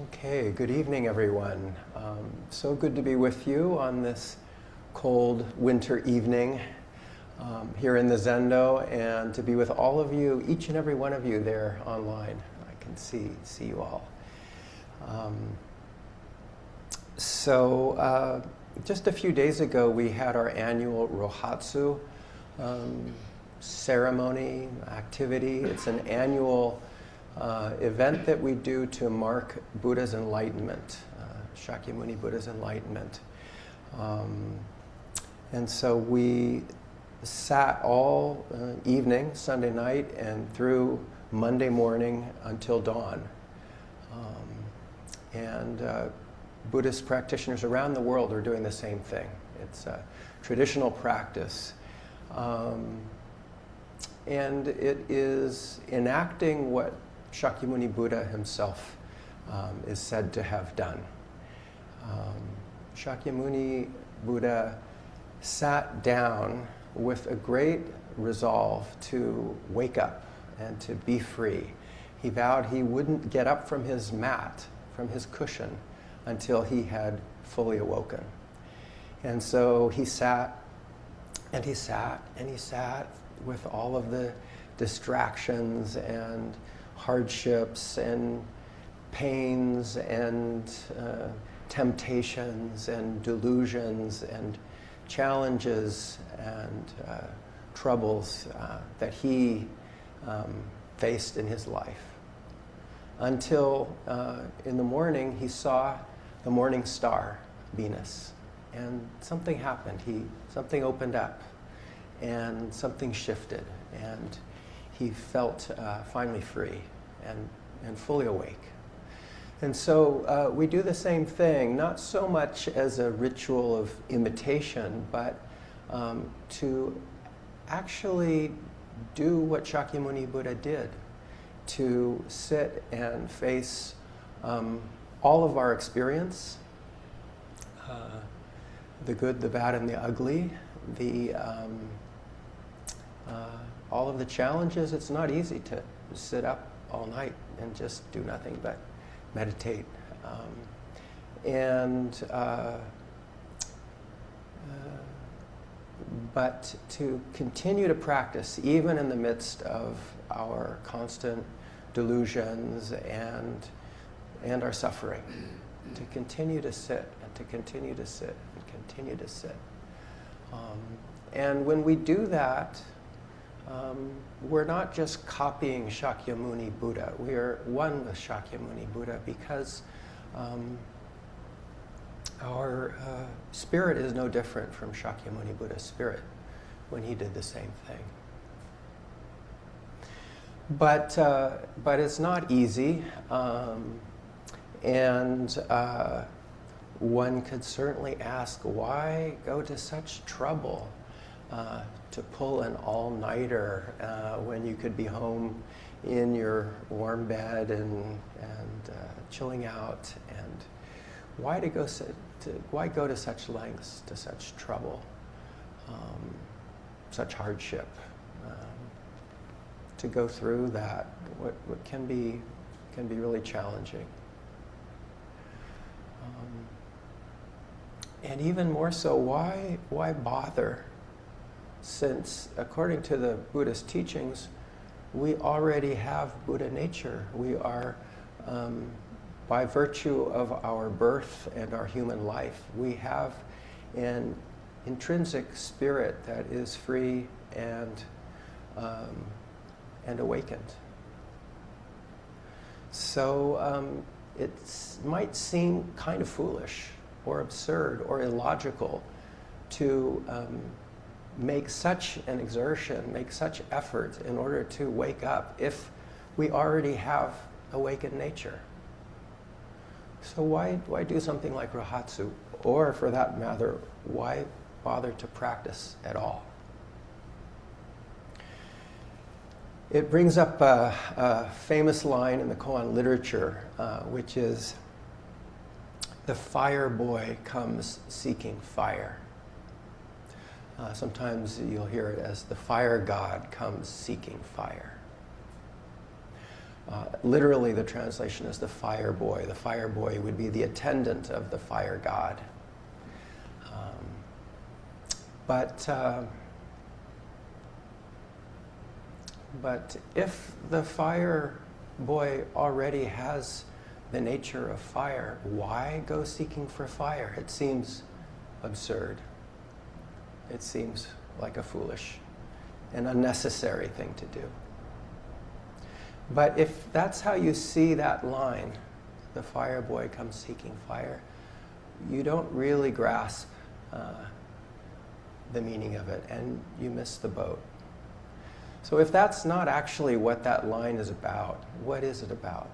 Okay, good evening, everyone. So good to be with you on this cold winter evening here in the Zendo, and to be with all of you, each and every one of you there online. I can see you all. Just a few days ago, we had our annual Rohatsu ceremony, activity. It's an annual event that we do to mark Buddha's enlightenment, Shakyamuni Buddha's enlightenment. And so we sat all evening, Sunday night, and through Monday morning until dawn. Buddhist practitioners around the world are doing the same thing. It's a traditional practice. And it is enacting what Shakyamuni Buddha himself is said to have done. Shakyamuni Buddha sat down with a great resolve to wake up and to be free. He vowed he wouldn't get up from his mat, from his cushion, until he had fully awoken. And so he sat, and he sat, and he sat with all of the distractions and hardships and pains and temptations and delusions and challenges and troubles that he faced in his life. Until in the morning he saw the morning star, Venus, and something happened. Something opened up and something shifted, and he felt finally free and fully awake. And so we do the same thing, not so much as a ritual of imitation, but to actually do what Shakyamuni Buddha did, to sit and face all of our experience, the good, the bad, and the ugly, all of the challenges. It's not easy to sit up all night and just do nothing but meditate. But to continue to practice, even in the midst of our constant delusions and our suffering, to continue to sit and to continue to sit and continue to sit. And when we do that, we're not just copying Shakyamuni Buddha. We are one with Shakyamuni Buddha because our spirit is no different from Shakyamuni Buddha's spirit when he did the same thing. But it's not easy, and one could certainly ask, why go to such trouble to pull an all-nighter when you could be home in your warm bed and chilling out? And why go to such lengths, to such trouble, such hardship, to go through that? What can be really challenging. And even more so, why bother? Since, according to the Buddhist teachings, we already have Buddha nature. We are, by virtue of our birth and our human life, we have an intrinsic spirit that is free and awakened. So it might seem kind of foolish or absurd or illogical to make such an exertion, make such effort in order to wake up if we already have awakened nature. So why do something like Rohatsu? Or for that matter, why bother to practice at all? It brings up a famous line in the koan literature, which is, "The fire boy comes seeking fire." Sometimes you'll hear it as, "The fire god comes seeking fire." Literally, the translation is the fire boy. The fire boy would be the attendant of the fire god. But if the fire boy already has the nature of fire, why go seeking for fire? It seems absurd. It seems like a foolish and unnecessary thing to do. But if that's how you see that line, the fire boy comes seeking fire, you don't really grasp the meaning of it, and you miss the boat. So if that's not actually what that line is about, what is it about?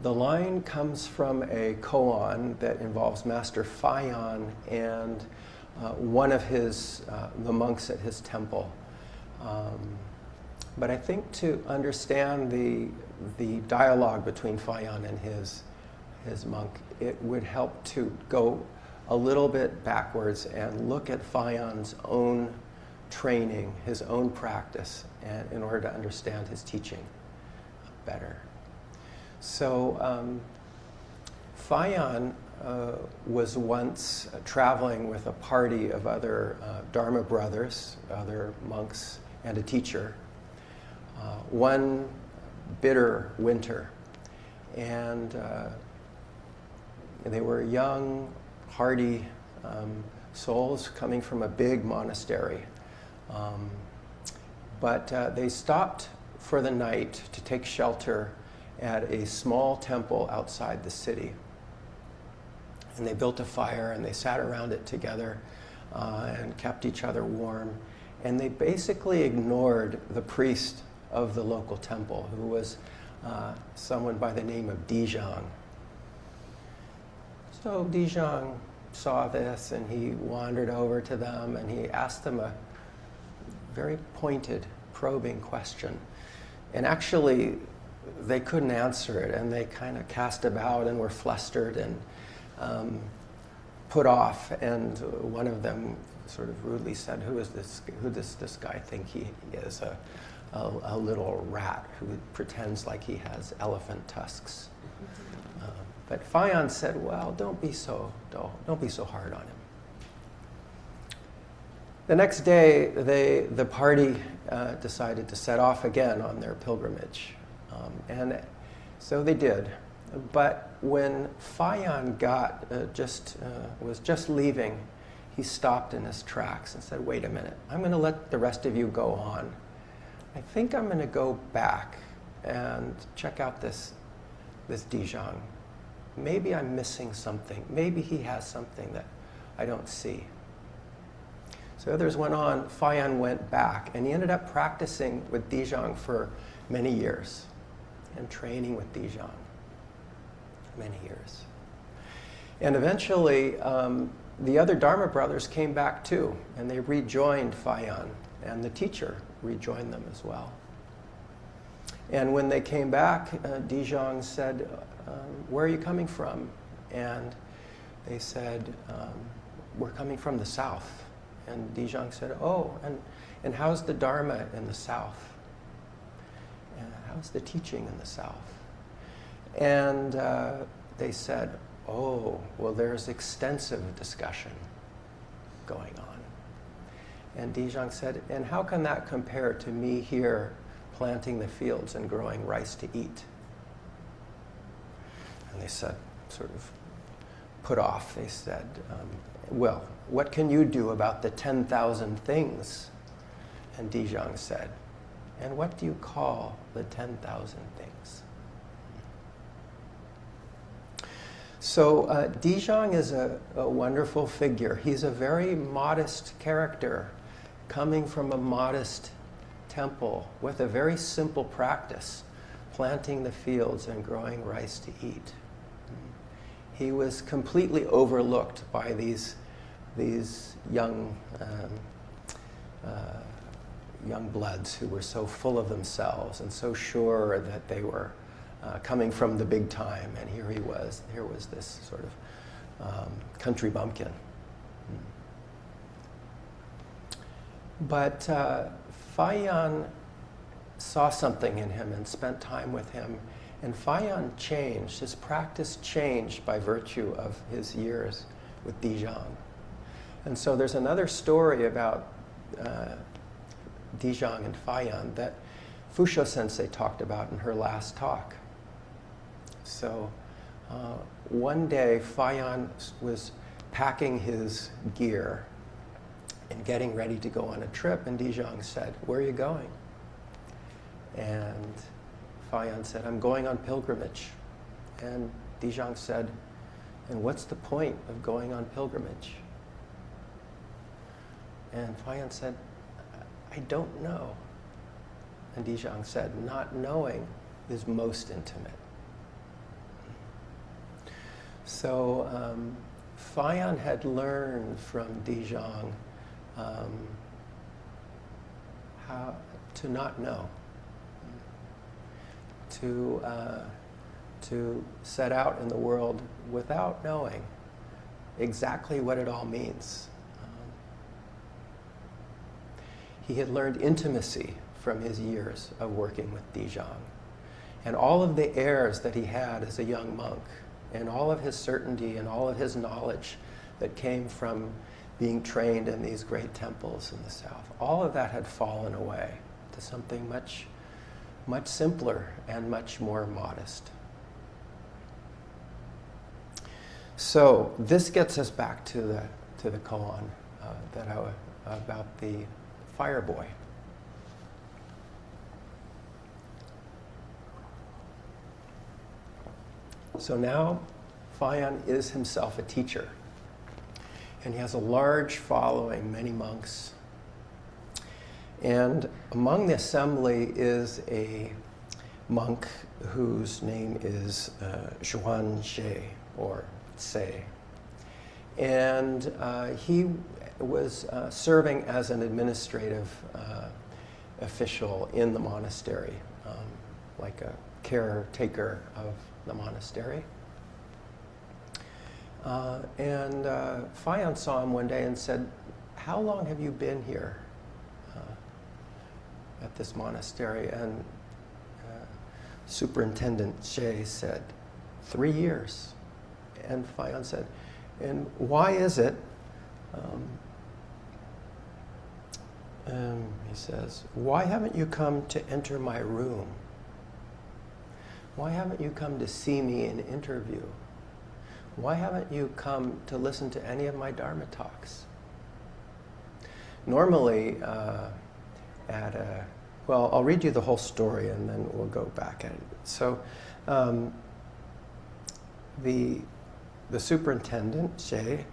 The line comes from a koan that involves Master Fayan and one of the monks at his temple. But I think to understand the dialogue between Fayan and his monk, it would help to go a little bit backwards and look at Fayan's own training, his own practice, and in order to understand his teaching better. So Fayan was once traveling with a party of other Dharma brothers, other monks, and a teacher, one bitter winter. And they were young, hardy souls coming from a big monastery. But they stopped for the night to take shelter at a small temple outside the city. And they built a fire and they sat around it together and kept each other warm. And they basically ignored the priest of the local temple, who was someone by the name of Dijang. So Dijang saw this and he wandered over to them and he asked them a very pointed, probing question. And actually, they couldn't answer it, and they kind of cast about and were flustered and put off. And one of them sort of rudely said, "Who does this guy think he is? A little rat who pretends like he has elephant tusks." But Fayan said, "Well, don't be so hard on him." The next day, the party decided to set off again on their pilgrimage. And so they did. But when Fayan was just leaving, he stopped in his tracks and said, "Wait a minute, I'm going to let the rest of you go on. I think I'm going to go back and check out this Dijang. Maybe I'm missing something. Maybe he has something that I don't see." So others went on. Fayan went back, and he ended up practicing with Dijang for many years and training with Dijang many years. And eventually, the other Dharma brothers came back too, and they rejoined Fayan, and the teacher rejoined them as well. And when they came back, Dijang said, "Where are you coming from?" And they said, "We're coming from the south." And Dijang said, "Oh, and how's the Dharma in the south? And how's the teaching in the south?" And they said, "Oh, well, there's extensive discussion going on." And Dijang said, "And how can that compare to me here planting the fields and growing rice to eat?" And they said, sort of put off, they said, "Well, what can you do about the 10,000 things?" And Dijang said, "And what do you call the 10,000 things?" So Dijang is a wonderful figure. He's a very modest character coming from a modest temple with a very simple practice, planting the fields and growing rice to eat. He was completely overlooked by these young bloods who were so full of themselves and so sure that they were coming from the big time, and here was this sort of country bumpkin. But Fayan saw something in him and spent time with him. And Fayan changed. His practice changed by virtue of his years with Dijang. And so there's another story about Dijang and Fayan that Fusho Sensei talked about in her last talk. So one day, Fayan was packing his gear and getting ready to go on a trip, and Dijang said, "Where are you going?" And Fayan said, "I'm going on pilgrimage." And Dijang said, "And what's the point of going on pilgrimage?" And Fayan said, "I don't know." And Dijang said, "Not knowing is most intimate." So Fayan had learned from Dijang how to not know, to set out in the world without knowing exactly what it all means. He had learned intimacy from his years of working with Dijang, and all of the airs that he had as a young monk, and all of his certainty and all of his knowledge that came from being trained in these great temples in the south, all of that had fallen away to something much, much simpler and much more modest. So this gets us back to the koan about the fire boy. So now Fayan is himself a teacher, and he has a large following, many monks. And among the assembly is a monk whose name is Zhuan She, or Se. And he was serving as an administrative official in the monastery, like a caretaker of the monastery. And Fayan saw him one day and said, "How long have you been here at this monastery?" And Superintendent She said, 3 years. And Fayan said, "And why is it?" He says, "Why haven't you come to enter my room? Why haven't you come to see me in interview? Why haven't you come to listen to any of my Dharma talks?" Normally, well, I'll read you the whole story and then we'll go back at it. So, the superintendent, She,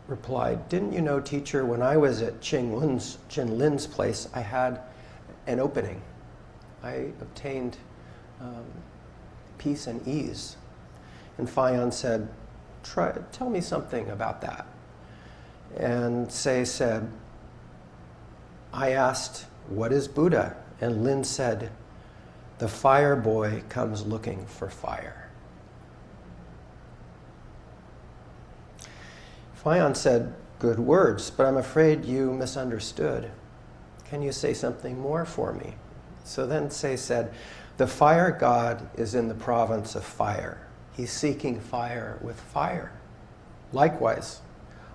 replied, "Didn't you know, teacher, when I was at Qin Lin's place, I had an opening. I obtained peace and ease." And Fayan said, "Tell me something about that." And Se said, "I asked, 'What is Buddha?' And Lin said, 'The fire boy comes looking for fire.'" Fayan said, "Good words, but I'm afraid you misunderstood. Can you say something more for me?" So then Se said, "The fire god is in the province of fire. He's seeking fire with fire. Likewise,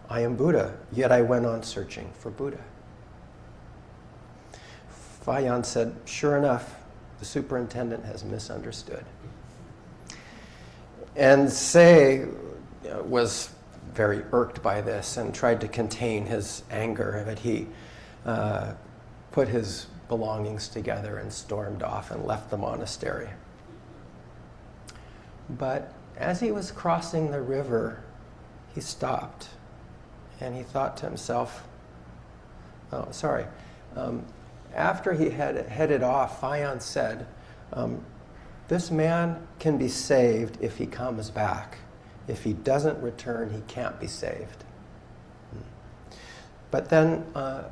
I am Buddha, yet I went on searching for Buddha." Fayan said, "Sure enough, the superintendent has misunderstood." And Se was very irked by this and tried to contain his anger, but he put his belongings together and stormed off and left the monastery. But as he was crossing the river, he stopped and he thought to himself, after he had headed off, Fayan said, "This man can be saved if he comes back. If he doesn't return, he can't be saved." But then,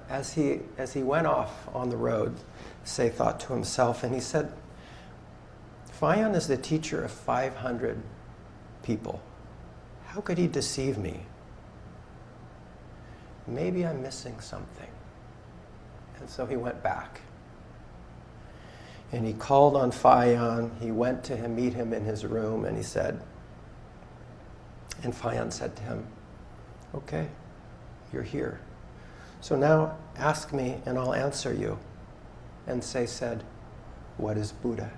as he went off on the road, Se thought to himself, and he said, "Fayan is the teacher of 500 people. How could he deceive me? Maybe I'm missing something." And so he went back And he called on Fayan. He went to him, meet him in his room, and he said, and Fayan said to him, okay, you're here. So now ask me and I'll answer you. And Sei said, what is Buddha?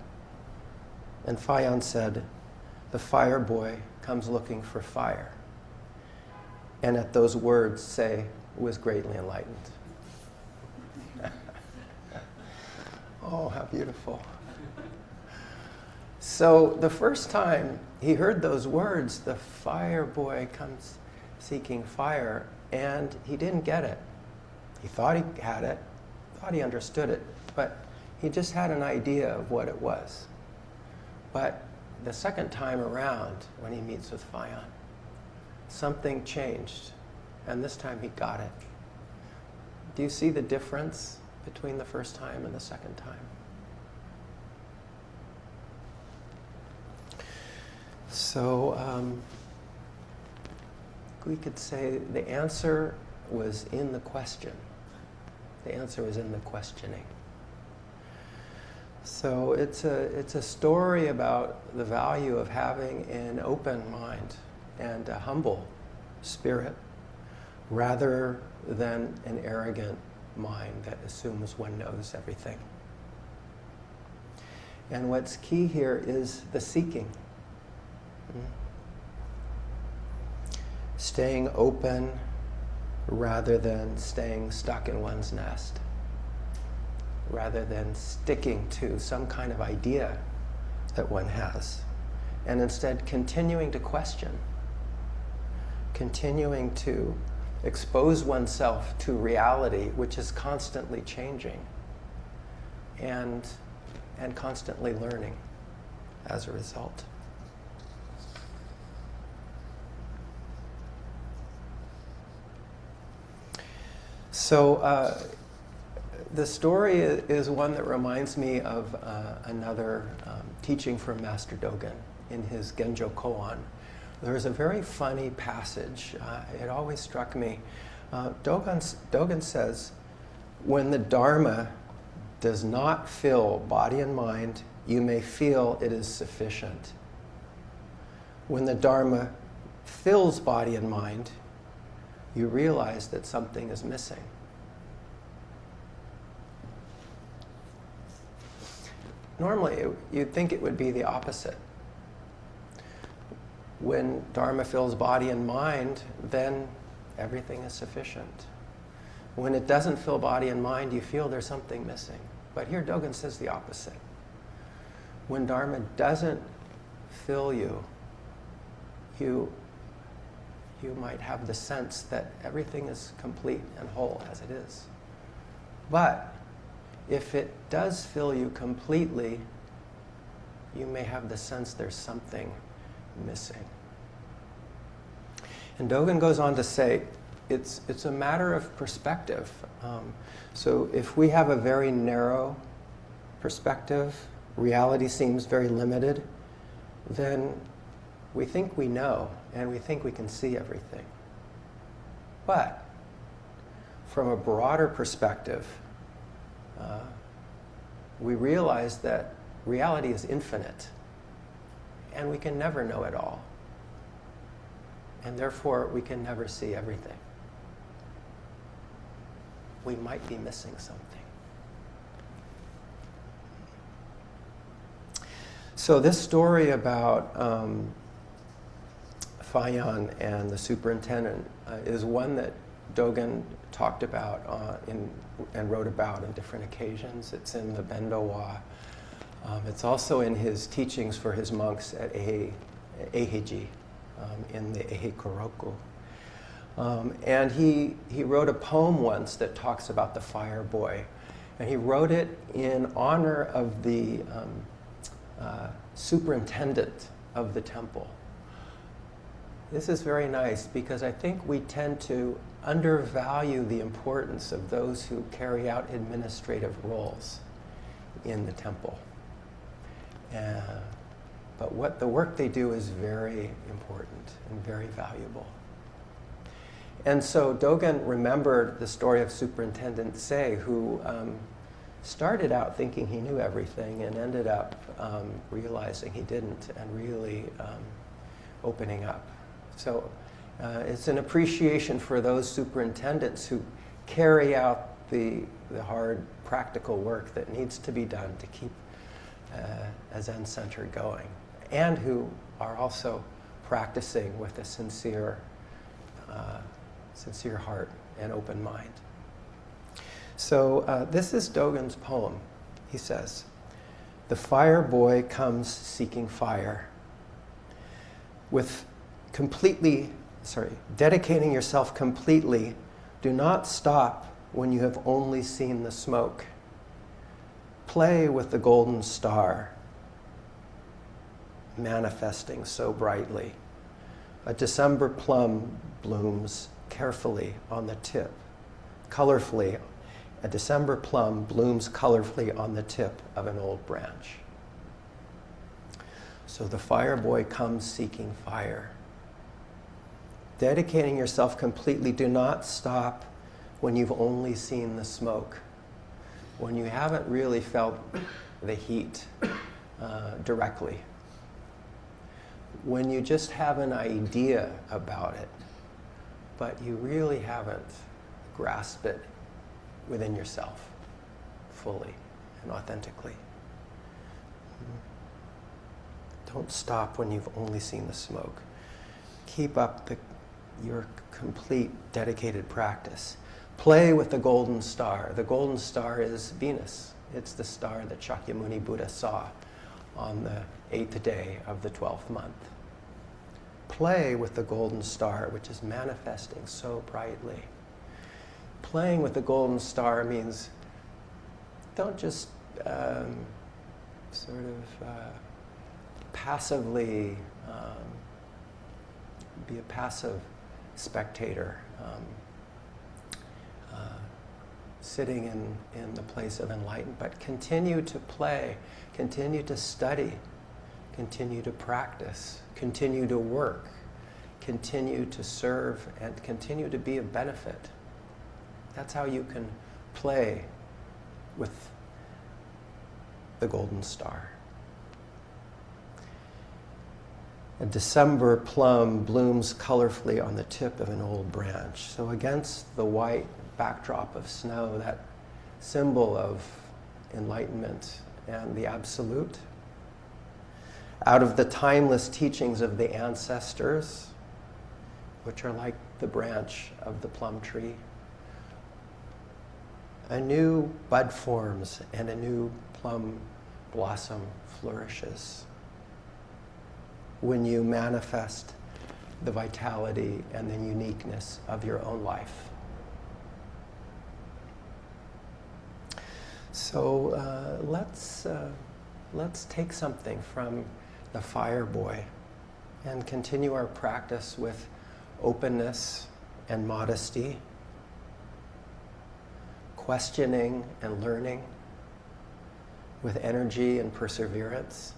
And Fayan said, the fire boy comes looking for fire. And at those words, Sei was greatly enlightened. Oh, how beautiful. So the first time he heard those words, the fire boy comes seeking fire, and he didn't get it. He thought he had it, thought he understood it, but he just had an idea of what it was. But the second time around, when he meets with Fayan, something changed, and this time he got it. Do you see the difference between the first time and the second time? So we could say the answer was in the question. The answer was in the questioning. So it's a story about the value of having an open mind and a humble spirit rather than an arrogant mind that assumes one knows everything. And what's key here is the seeking. Staying open rather than staying stuck in one's nest, rather than sticking to some kind of idea that one has, and instead continuing to question, continuing to expose oneself to reality, which is constantly changing and constantly learning as a result. So the story is one that reminds me of another teaching from Master Dogen in his Genjo Koan. There's a very funny passage. It always struck me. Dogen says, when the Dharma does not fill body and mind, you may feel it is sufficient. When the Dharma fills body and mind, you realize that something is missing. Normally, you'd think it would be the opposite. When Dharma fills body and mind, then everything is sufficient. When it doesn't fill body and mind, you feel there's something missing. But here Dogen says the opposite. When Dharma doesn't fill you, you might have the sense that everything is complete and whole as it is. But if it does fill you completely, you may have the sense there's something missing. And Dogen goes on to say, it's a matter of perspective. So if we have a very narrow perspective, reality seems very limited, then we think we know, and we think we can see everything. But from a broader perspective, we realize that reality is infinite, and we can never know it all. And therefore, we can never see everything. We might be missing something. So this story about Fayan and the superintendent is one that Dogen talked about and wrote about on different occasions. It's in the Bendo-wa. It's also in his teachings for his monks at Eheji, in the Ehe Koroku. And he wrote a poem once that talks about the fire boy. And he wrote it in honor of the superintendent of the temple. This is very nice because I think we tend to undervalue the importance of those who carry out administrative roles in the temple. But what the work they do is very important and very valuable. And so Dogen remembered the story of Superintendent Sei, who started out thinking he knew everything and ended up realizing he didn't, and really opening up. So it's an appreciation for those superintendents who carry out the hard practical work that needs to be done to keep a Zen center going, and who are also practicing with a sincere heart and open mind. So this is Dogen's poem. He says, "The fire boy comes seeking fire. Dedicating yourself completely, do not stop when you have only seen the smoke. Play with the golden star, manifesting so brightly. A December plum blooms carefully on the tip, colorfully. A December plum blooms colorfully on the tip of an old branch." So the fire boy comes seeking fire. Dedicating yourself completely, do not stop when you've only seen the smoke, when you haven't really felt the heat directly, when you just have an idea about it, but you really haven't grasped it within yourself fully and authentically. Don't stop when you've only seen the smoke. Keep up your complete dedicated practice. Play with the golden star. The golden star is Venus. It's the star that Shakyamuni Buddha saw on the 8th day of the 12th month. Play with the golden star, which is manifesting so brightly. Playing with the golden star means don't just passively be a passive spectator, sitting in the place of enlightenment, but continue to play, continue to study, continue to practice, continue to work, continue to serve, and continue to be of benefit. That's how you can play with the golden star. A December plum blooms colorfully on the tip of an old branch. So against the white backdrop of snow, that symbol of enlightenment and the absolute, out of the timeless teachings of the ancestors, which are like the branch of the plum tree, a new bud forms and a new plum blossom flourishes when you manifest the vitality and the uniqueness of your own life. So let's take something from the fire boy and continue our practice with openness and modesty, questioning and learning, with energy and perseverance.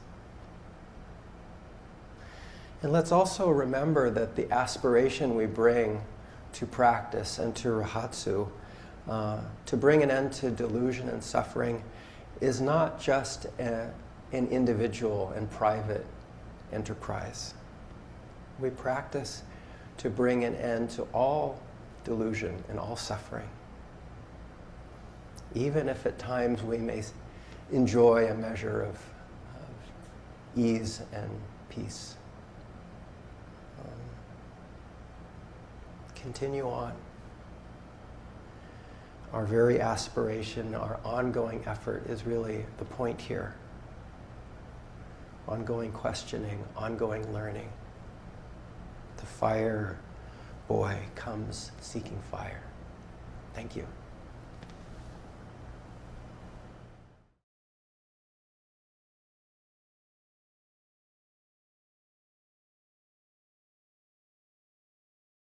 And let's also remember that the aspiration we bring to practice and to Rohatsu, to bring an end to delusion and suffering, is not just an individual and private enterprise. We practice to bring an end to all delusion and all suffering, even if at times we may enjoy a measure of ease and peace. Continue on. Our very aspiration, our ongoing effort is really the point here. Ongoing questioning, ongoing learning. The fire boy comes seeking fire. Thank you.